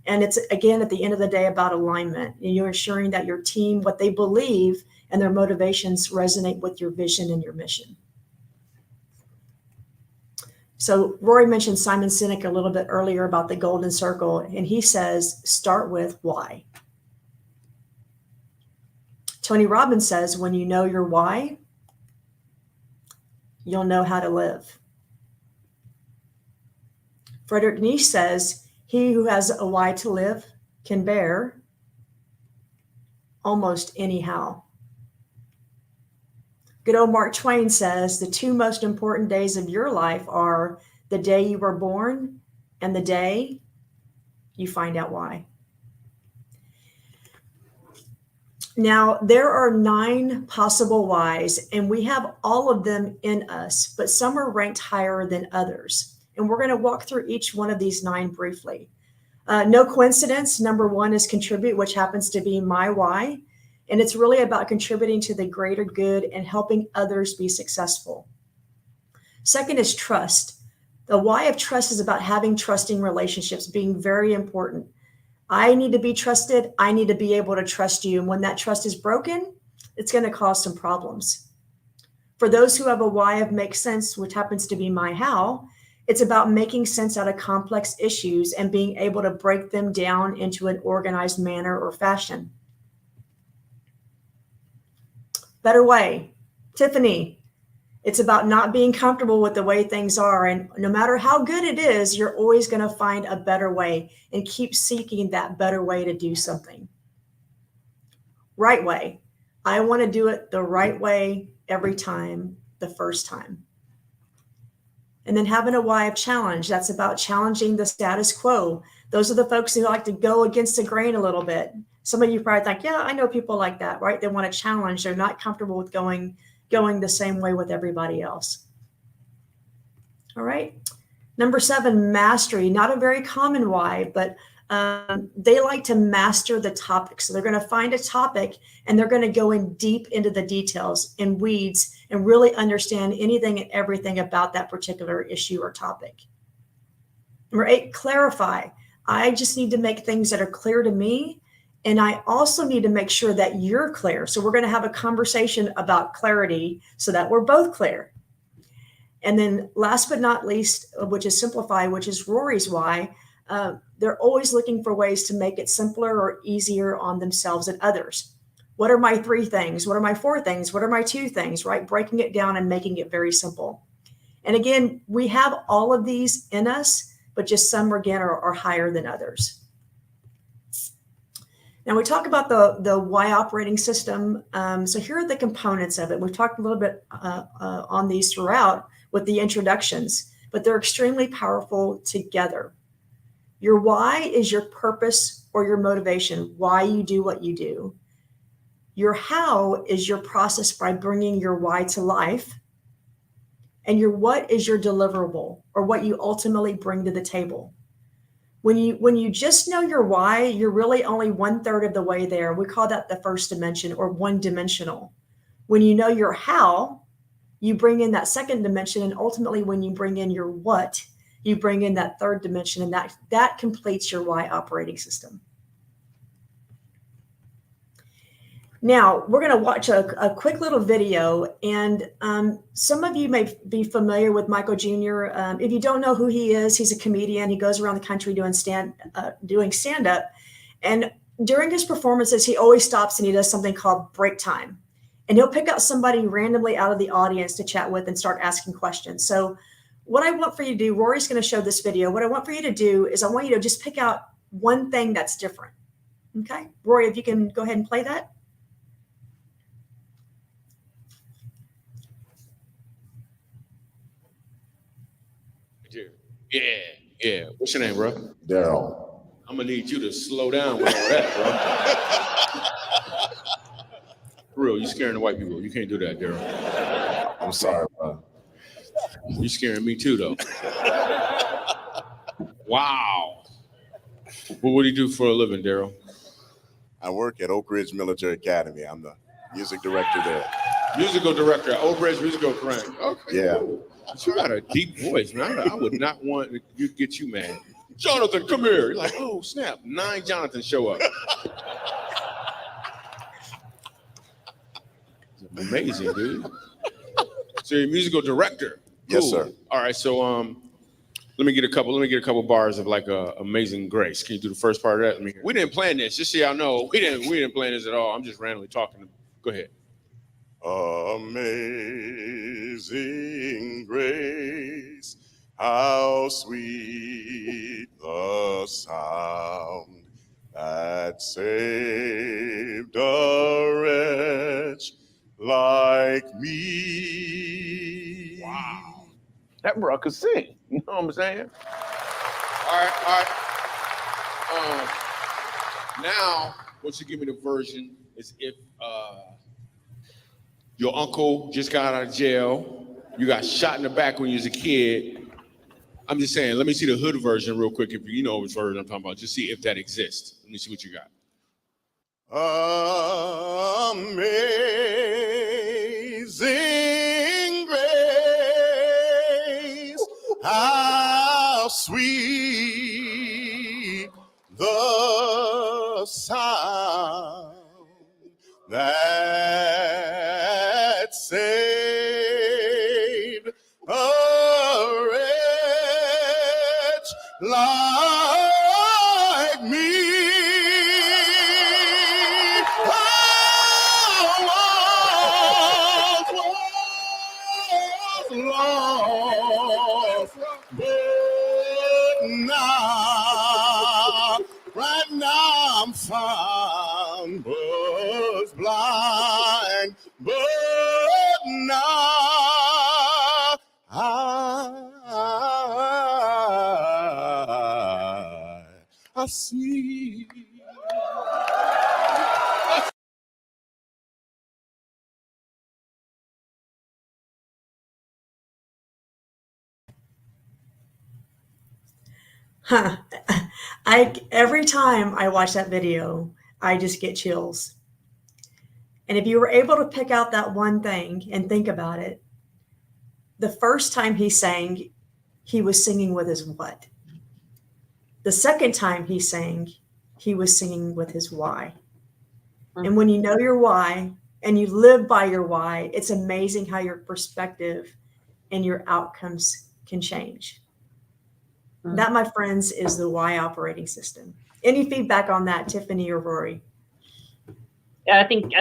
And it's, again, at the end of the day, about alignment. You're ensuring that your team, what they believe and their motivations resonate with your vision and your mission. So Rory mentioned Simon Sinek a little bit earlier about the golden circle, and he says, start with why. Tony Robbins says, when you know your why, you'll know how to live. Frederick Nietzsche says, he who has a why to live can bear almost anyhow. Good old Mark Twain says, the two most important days of your life are the day you were born and the day you find out why. Now, there are 9 possible whys, and we have all of them in us, but some are ranked higher than others. And we're going to walk through each one of these 9 briefly. No coincidence. Number 1 is contribute, which happens to be my why. And it's really about contributing to the greater good and helping others be successful. Second is trust. The why of trust is about having trusting relationships, being very important. I need to be trusted. I need to be able to trust you. And when that trust is broken, it's going to cause some problems. For those who have a why of make sense, which happens to be my how, it's about making sense out of complex issues and being able to break them down into an organized manner or fashion. Better way. Tiffany, it's about not being comfortable with the way things are. And no matter how good it is, you're always going to find a better way and keep seeking that better way to do something. Right way. I want to do it the right way every time, the first time. And then having a why of challenge. That's about challenging the status quo. Those are the folks who like to go against the grain a little bit. Some of you probably think, yeah, I know people like that, right? They want to challenge. They're not comfortable with going the same way with everybody else. All right. Number 7, mastery. Not a very common why, but they like to master the topic. So they're going to find a topic and they're going to go in deep into the details and weeds and really understand anything and everything about that particular issue or topic. Number 8, clarify. I just need to make things that are clear to me. And I also need to make sure that you're clear. So we're going to have a conversation about clarity so that we're both clear. And then last but not least, which is simplify, which is Rory's why, they're always looking for ways to make it simpler or easier on themselves and others. What are my 3 things? What are my 4 things? What are my 2 things, right? Breaking it down and making it very simple. And again, we have all of these in us, but just some, again, are higher than others. Now we talk about the Y operating system. So here are the components of it. We've talked a little bit on these throughout with the introductions, but they're extremely powerful together. Your why is your purpose or your motivation, why you do what you do. Your how is your process by bringing your why to life. And your what is your deliverable or what you ultimately bring to the table. When you just know your why, you're really only 1/3 of the way there. We call that the first dimension, or one-dimensional. When you know your how, you bring in that second dimension, and ultimately when you bring in your what, you bring in that third dimension, and that completes your why operating system. Now, we're going to watch a quick little video, and some of you may be familiar with Michael Jr. If you don't know who he is, he's a comedian. He goes around the country doing stand-up, and during his performances, he always stops and he does something called break time. And he'll pick out somebody randomly out of the audience to chat with and start asking questions. So what I want for you to do, Rory's going to show this video. What I want for you to do is I want you to just pick out one thing that's different. Okay, Rory, if you can go ahead and play that. Yeah. What's your name, bro? Daryl. I'm gonna need you to slow down with all that, bro. For real, you scaring the white people. You can't do that, Daryl. I'm sorry, bro. You scaring me too, though. Wow. Well, what do you do for a living, Daryl? I work at Oak Ridge Military Academy. I'm the music director there. Musical director at Oak Ridge Musical Academy. Okay. Yeah. Cool. But you got a deep voice, man. I would not want to get you mad. Jonathan, come here. You're like, oh, snap. 9 Jonathans show up. It's amazing, dude. So you're a musical director. Cool. Yes, sir. All right, so let me get a couple bars of like Amazing Grace. Can you do the first part of that? We didn't plan this. Just so y'all know, we didn't plan this at all. I'm just randomly talking. Go ahead. Amazing grace, how sweet the sound that saved a wretch like me. Wow. That bro could sing. You know what I'm saying? All right. Now, once you give me the version, is if your uncle just got out of jail, you got shot in the back when you was a kid. I'm just saying, let me see the hood version real quick. If you know which version I'm talking about, just see if that exists. Let me see what you got. Amazing grace, how sweet the sound that saved a wretch like me. Lost, but now, right now I'm found, was blind, but now I see. Huh. Every time I watch that video, I just get chills. And if you were able to pick out that one thing and think about it, the first time he sang, he was singing with his what? The second time he sang, he was singing with his why. And when you know your why and you live by your why, it's amazing how your perspective and your outcomes can change. That, my friends, is the why operating system. Any feedback on that, Tiffany or Rory? Yeah, I think,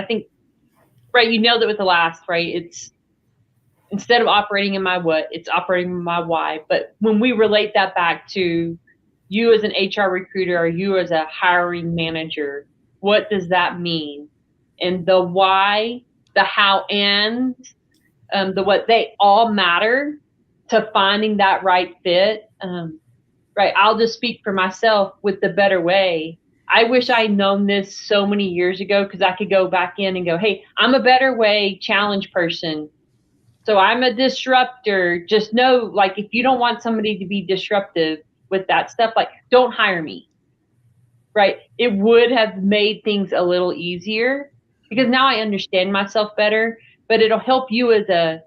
right, you nailed it with the last, right? It's instead of operating in my what, it's operating in my why. But when we relate that back to you as an HR recruiter or you as a hiring manager, what does that mean? And the why, the how, and the what, they all matter to finding that right fit. Right, I'll just speak for myself with the Better Way. I wish I'd known this so many years ago, because I could go back in and go, hey, I'm a Better Way challenge person. So I'm a disruptor. Just know, like, if you don't want somebody to be disruptive, with that stuff, like don't hire me, right? It would have made things a little easier because now I understand myself better, but it'll help you as a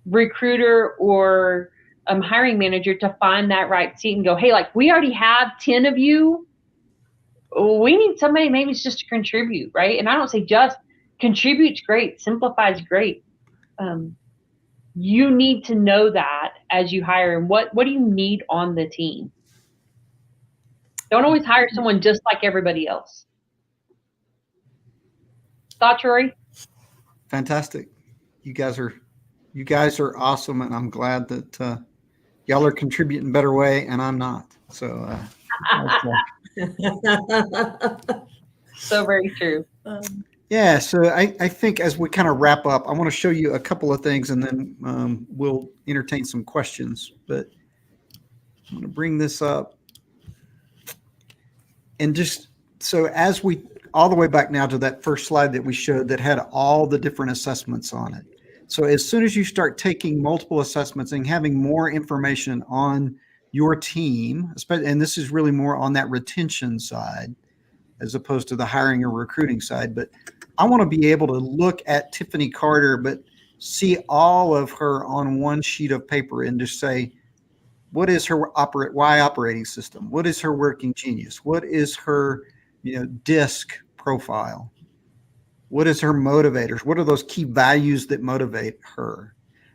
recruiter or hiring manager to find that right seat and go, hey, like we already have 10 of you. We need somebody maybe it's just to contribute, right? And I don't say just contribute's great, simplifies great. You need to know that as you hire, and what do you need on the team? Don't always hire someone just like everybody else. Thoughts, Rory? Fantastic. You guys are awesome, and I'm glad that y'all are contributing in a better way, and I'm not. So, So very true. yeah. So I think as we kind of wrap up, I want to show you a couple of things, and then we'll entertain some questions. But I'm going to bring this up, and just so as we all the way back now to that first slide that we showed that had all the different assessments on it. So as soon as you start taking multiple assessments and having more information on your team, and this is really more on that retention side as opposed to the hiring or recruiting side, but I want to be able to look at Tiffany Carter, but see all of her on one sheet of paper and just say, what is her operating system? What is her working genius? What is her DISC profile? What is her motivators? What are those key values that motivate her?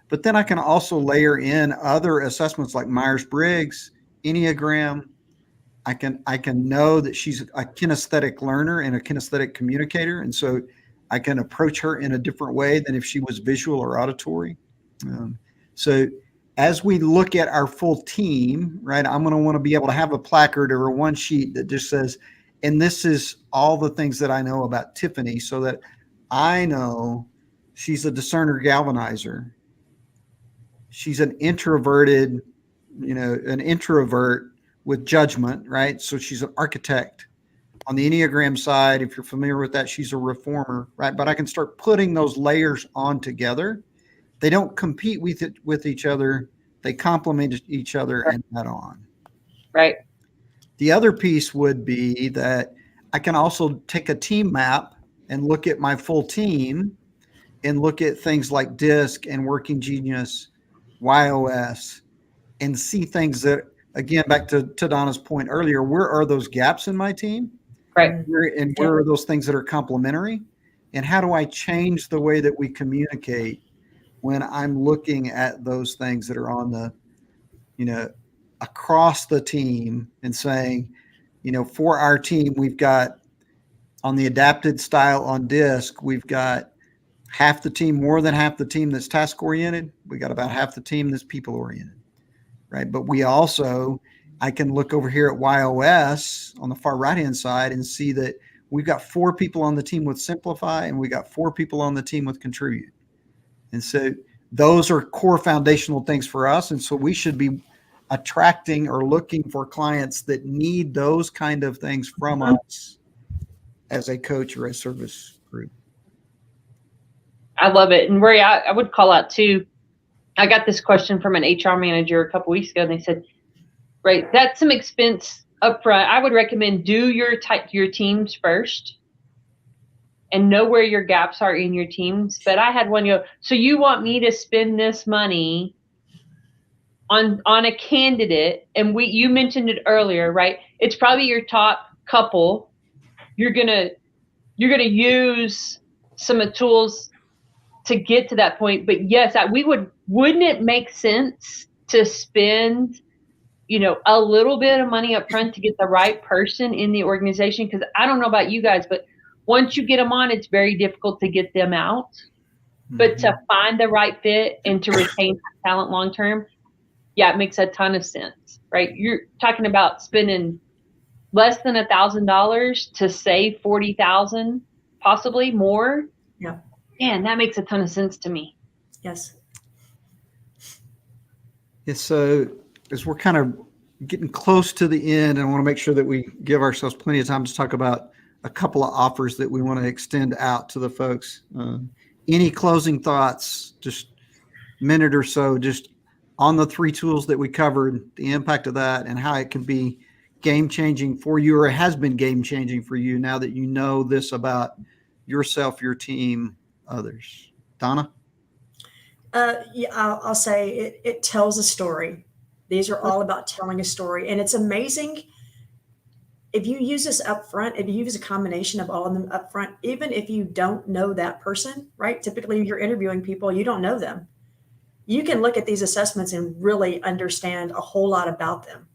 But then I can also layer in other assessments like Myers-Briggs, Enneagram. I can know that she's a kinesthetic learner and a kinesthetic communicator. And so I can approach her in a different way than if she was visual or auditory. So as we look at our full team, right, I'm going to want to be able to have a placard or a one sheet that just says, and this is all the things that I know about Tiffany, so that I know she's a discerner galvanizer. She's an introverted, an introvert with judgment, right? So she's an architect. On the Enneagram side, if you're familiar with that, she's a reformer, right? But I can start putting those layers on together. They don't compete with each other. They complement each other and add on. Right. The other piece would be that I can also take a team map and look at my full team and look at things like DISC and Working Genius, YOS, and see things that, again, back to Donna's point earlier, where are those gaps in my team? Right. Where are those things that are complementary? And how do I change the way that we communicate when I'm looking at those things that are on the, across the team and saying, for our team, we've got on the adapted style on DISC, we've got more than half the team that's task oriented. We got about half the team that's people oriented, right? But I can look over here at YOS on the far right-hand side and see that we've got 4 people on the team with Simplify, and we got 4 people on the team with Contribute. And so those are core foundational things for us. And so we should be attracting or looking for clients that need those kind of things from us as a coach or a service group. I love it. And Rory, I would call out too, I got this question from an HR manager a couple weeks ago, and they said, right, that's some expense up front. I would recommend do your teams first and know where your gaps are in your teams. But I had one so you want me to spend this money on a candidate, and you mentioned it earlier, right? It's probably your top couple. You're gonna use some of the tools to get to that point. But yes, wouldn't it make sense to spend a little bit of money up front to get the right person in the organization? Because I don't know about you guys, but once you get them on, it's very difficult to get them out. Mm-hmm. But to find the right fit and to retain talent long term, yeah, it makes a ton of sense, right? You're talking about spending less than $1,000 to save $40,000, possibly more. Yeah. Man, that makes a ton of sense to me. Yes. Yeah, so as we're kind of getting close to the end, I want to make sure that we give ourselves plenty of time to talk about a couple of offers that we want to extend out to the folks. Any closing thoughts, just a minute or so, just on the 3 tools that we covered, the impact of that and how it can be game changing for you, or it has been game changing for you now that you know this about yourself, your team, others. Donna? Yeah, I'll say it tells a story. These are all about telling a story. And it's amazing if you use this up front, if you use a combination of all of them up front, even if you don't know that person, right? Typically, you're interviewing people, you don't know them. You can look at these assessments and really understand a whole lot about them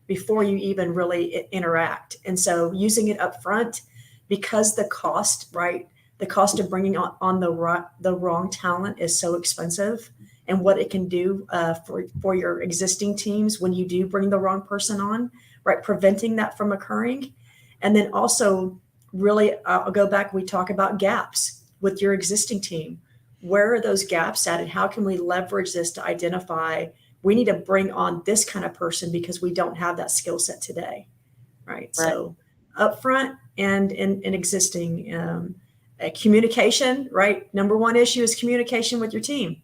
before you even really interact. And so using it up front, because the cost, right? The cost of bringing on the wrong talent is so expensive, and what it can do for your existing teams when you do bring the wrong person on, right? Preventing that from occurring. And then also really, I'll go back, we talk about gaps with your existing team. Where are those gaps at, and how can we leverage this to identify we need to bring on this kind of person because we don't have that skill set today, right? So upfront and in existing communication, right? Number one issue is communication with your team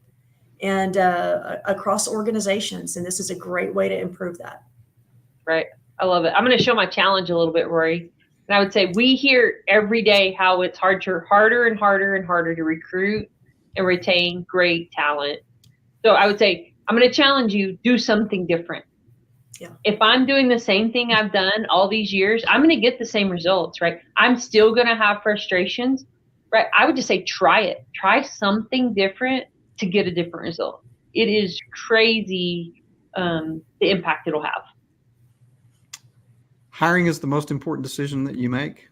and across organizations. And this is a great way to improve that. Right. I love it. I'm going to show my challenge a little bit, Rory. And I would say we hear every day how it's harder and harder to recruit and retain great talent. So I would say, I'm going to challenge you, do something different. Yeah. If I'm doing the same thing I've done all these years, I'm going to get the same results, right? I'm still going to have frustrations, right? I would just say, try it. Try something different to get a different result. It is crazy the impact it'll have. Hiring is the most important decision that you make.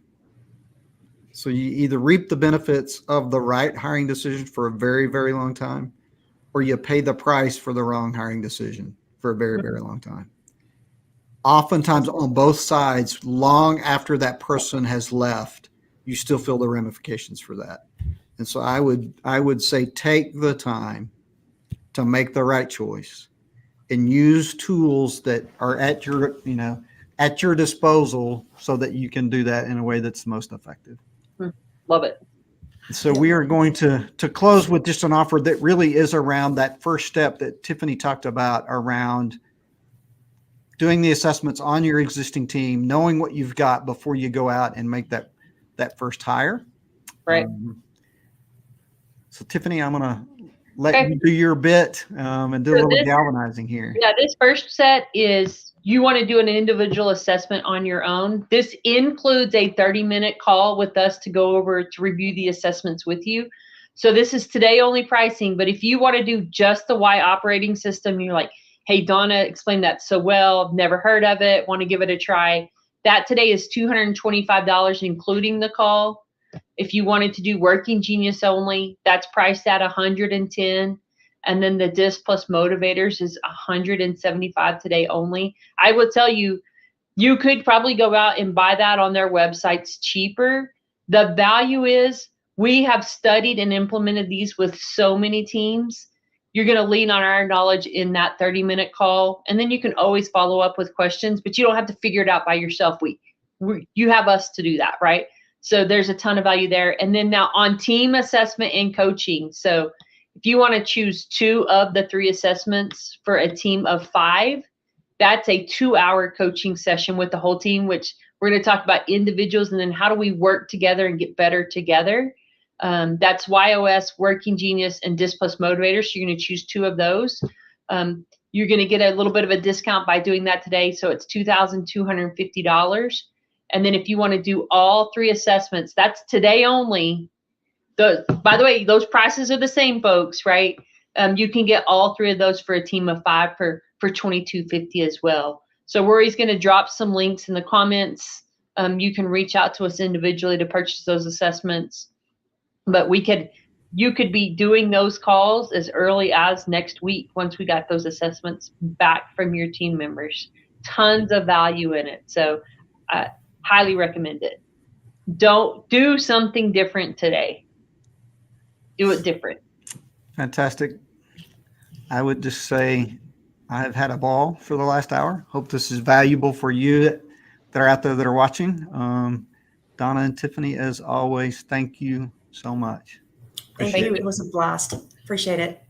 So you either reap the benefits of the right hiring decision for a very, very long time, or you pay the price for the wrong hiring decision for a very, very long time. Oftentimes on both sides, long after that person has left, you still feel the ramifications for that. And so I would say take the time to make the right choice and use tools that are at your disposal so that you can do that in a way that's the most effective. Love it. So we are going to close with just an offer that really is around that first step that Tiffany talked about, around doing the assessments on your existing team, knowing what you've got before you go out and make that first hire. Right. So Tiffany, I'm going to let you do your bit and do a little galvanizing here. Yeah, this first set is you want to do an individual assessment on your own. This includes a 30-minute call with us to go over to review the assessments with you. So this is today only pricing, but if you want to do just the Y operating system, you're like, hey, Donna explained that so well, I've never heard of it, want to give it a try. That today is $225, including the call. If you wanted to do Working Genius only, that's priced at $110. And then the Disc Plus Motivators is $175 today only. I will tell you, you could probably go out and buy that on their websites cheaper. The value is we have studied and implemented these with so many teams. You're going to lean on our knowledge in that 30-minute call. And then you can always follow up with questions, but you don't have to figure it out by yourself. You have us to do that, right? So there's a ton of value there. And then now on team assessment and coaching. So if you want to choose 2 of the 3 assessments for a team of 5, that's a 2-hour coaching session with the whole team, which we're going to talk about individuals and then how do we work together and get better together. That's YOS, Working Genius, and Disc Plus Motivators. So you're going to choose 2 of those. You're going to get a little bit of a discount by doing that today. So it's $2,250. And then if you want to do all 3 assessments, that's today only. By the way, those prices are the same, folks, right? You can get all 3 of those for a team of 5 for $2,250 as well. So Rory's going to drop some links in the comments. You can reach out to us individually to purchase those assessments. But you could be doing those calls as early as next week once we got those assessments back from your team members. Tons of value in it. So I highly recommend it. Don't do something different today. Do it different. Fantastic. I would just say I've had a ball for the last hour. Hope this is valuable for you that are out there that are watching. Donna and Tiffany, as always, thank you so much. Thank you. It was a blast. Appreciate it.